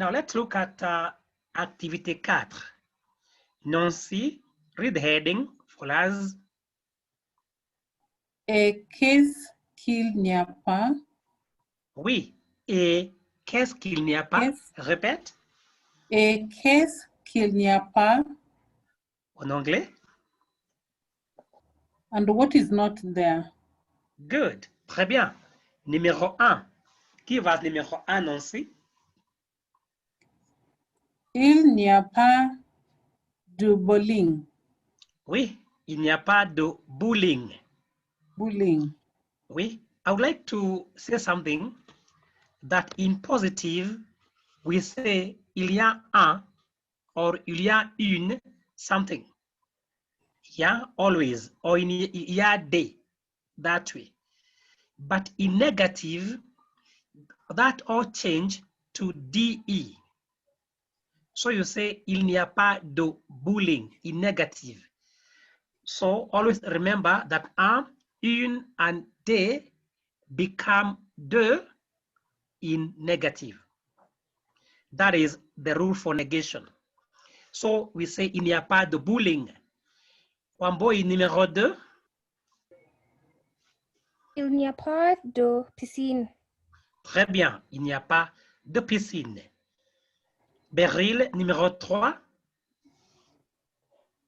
Now let's look at activité 4. Nancy, read the heading for us. Et qu'est-ce qu'il n'y a pas? Oui. Et qu'est-ce qu'il n'y a pas? Répète. Et qu'est-ce qu'il n'y a pas? En anglais? And what is not there? Good. Très bien. Numéro 1. Qui va numéro 1, Nancy? Il n'y a pas de bowling. Oui, il n'y a pas de bowling. Bowling. Oui. I would like to say something that in positive, we say il y a un or il y a une something. Il y a always or il y a des, that way. But in negative, that all change to DE. So you say il n'y a pas de bowling in negative. So always remember that un, une, and des become de in negative. That is the rule for negation. So we say il n'y a pas de bowling. Wamboi numéro 2. Il n'y a pas de piscine. Très bien, il n'y a pas de piscine. Beryl numéro 3.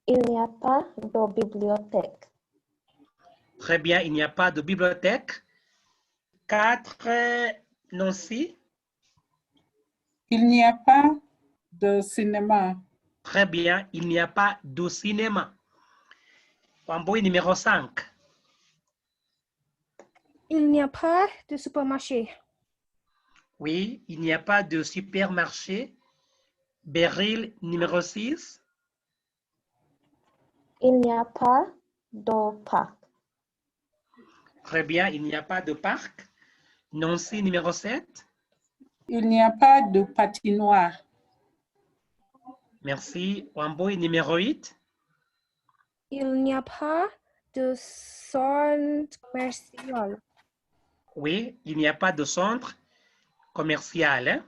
Il n'y a pas de bibliothèque. Très bien, il n'y a pas de bibliothèque. 4, Nancy. Il n'y a pas de cinéma. Très bien, il n'y a pas de cinéma. Wamboi numéro 5. Il n'y a pas de supermarché. Oui, il n'y a pas de supermarché. Beryl numéro 6. Il n'y a pas de parc. Très bien, il n'y a pas de parc. Nancy numéro 7. Il n'y a pas de patinoire. Merci. Wamboi numéro 8. Il n'y a pas de centre commercial. Oui, il n'y a pas de centre commercial. Hein?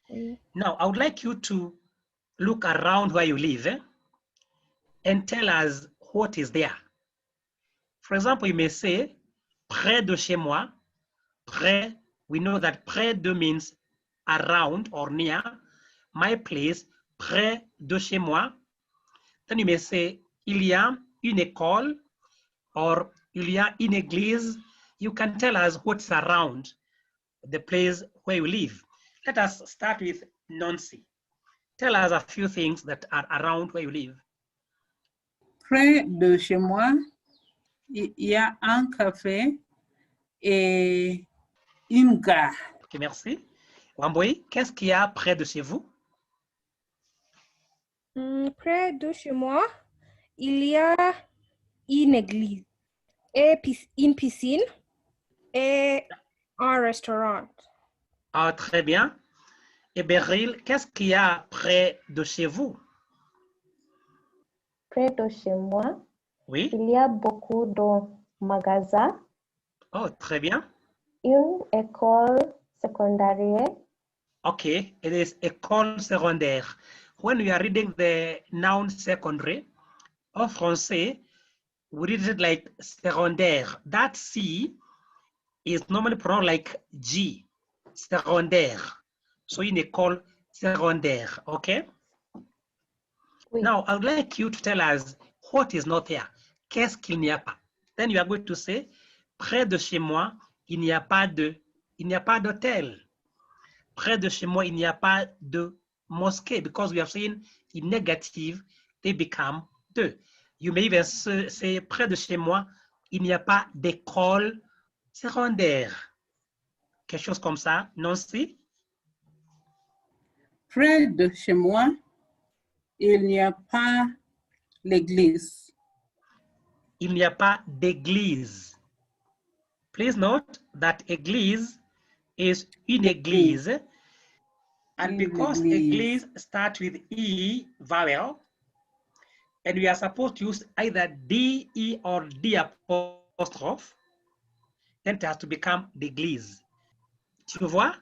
Oui. Now, I would like you to look around where you live and tell us what is there. For example, you may say, près de chez moi. Près, we know that près de means around or near. My place, près de chez moi. Then you may say, il y a une école or il y a une église. You can tell us what's around the place where you live. Let us start with Nancy. Tell us a few things that are around where you live. Près de chez moi, il y a un café et une gare. Ok, merci. Wamboi, qu'est-ce qu'il y a près de chez vous? Près de chez moi, il y a une église et une piscine et un restaurant. Ah, très bien. Et Beryl, qu'est-ce qu'il y a près de chez vous? Près de chez moi, Oui. il y a beaucoup de magasins. Oh, très bien. Une école secondaire. Okay, it is école secondaire. When we are reading the noun secondary, en français, we read it like secondaire. That C is normally pronounced like G, secondaire. So une école secondaire, okay? Oui. Now, I would like you to tell us what is not there. Qu'est-ce qu'il n'y a pas? Then you are going to say, près de chez moi, il n'y a pas d'hôtel. Près de chez moi, il n'y a pas de mosquée, because we have seen in negative, they become deux. You may even say, près de chez moi, il n'y a pas d'école secondaire. Quelque chose comme ça, Nancy? Près de chez moi, il n'y a pas l'église. Il n'y a pas d'église. Please note that église is une église. And because église starts with E vowel, and we are supposed to use either DE or D apostrophe, then it has to become l'église. Tu vois,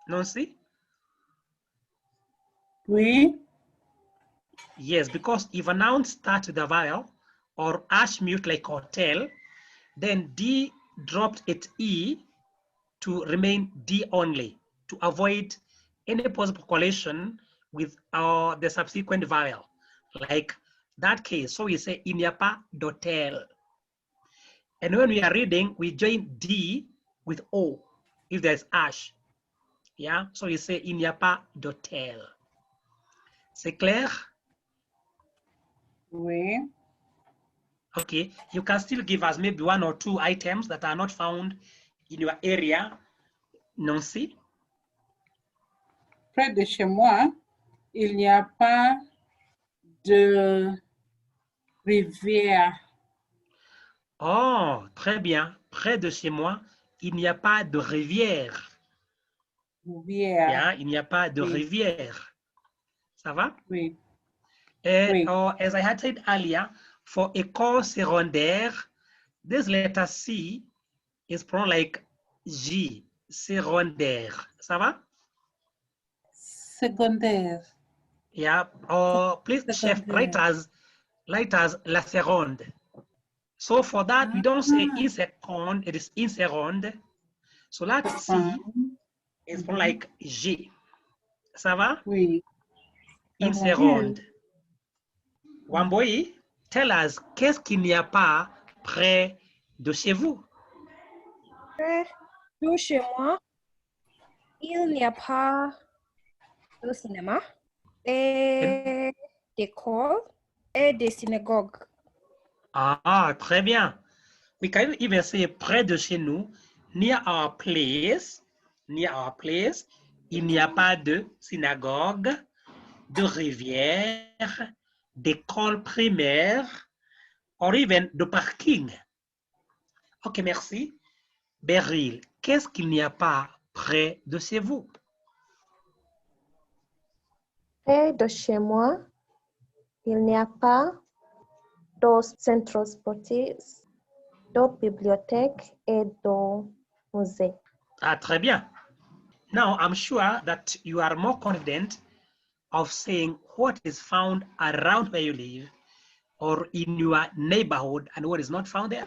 Nancy? Oui. Yes, because if a noun starts with a vowel or ash mute like hotel, then D dropped its E to remain D only to avoid any possible correlation with the subsequent vowel, like that case. So we say il n'y a pas d'hôtel. And when we are reading, we join D with O if there's ash. Yeah, so we say il n'y a pas d'hôtel. C'est clair? Oui. Okay, you can still give us maybe one or two items that are not found in your area, Nancy. Près de chez moi, il n'y a pas de rivière. Oh, très bien. Près de chez moi, il n'y a pas de rivière. Rivière. Yeah, il n'y a pas de Oui. rivière. Ça va? Oui. And Oui. as I had said earlier, for école secondaire, this letter C is pronounced like J, secondaire. Ça va? Secondaire. Yeah. Please, chef, write as la seconde. So for that, we don't say in seconde, it is in seconde. So that C is pronounced like G. Ça va? Oui. In seconde. Wamboi, tell us, qu'est-ce qu'il n'y a pas près de chez vous? Près de chez moi, il n'y a pas de cinéma et d'école et de synagogue. Ah, très bien. We can even say près de chez nous, near our place, il n'y a pas de synagogue, de rivière, d'école primaire, or even de parking. Ok, merci. Beryl, qu'est-ce qu'il n'y a pas près de chez vous? Près de chez moi, il n'y a pas de centres sportifs, de bibliothèque et de musée. Ah, très bien. Now, I'm sure that you are more confident of saying what is found around where you live or in your neighborhood and what is not found there.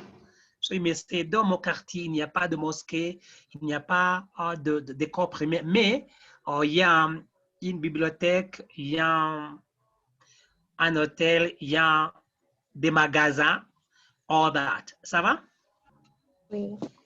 So you may say, dans mon quartier, il n'y a pas de mosquée, il n'y a pas d'école primaire, mais il y a une bibliothèque, il y a un hôtel, il y a des magasins, all that. Ça va? Oui.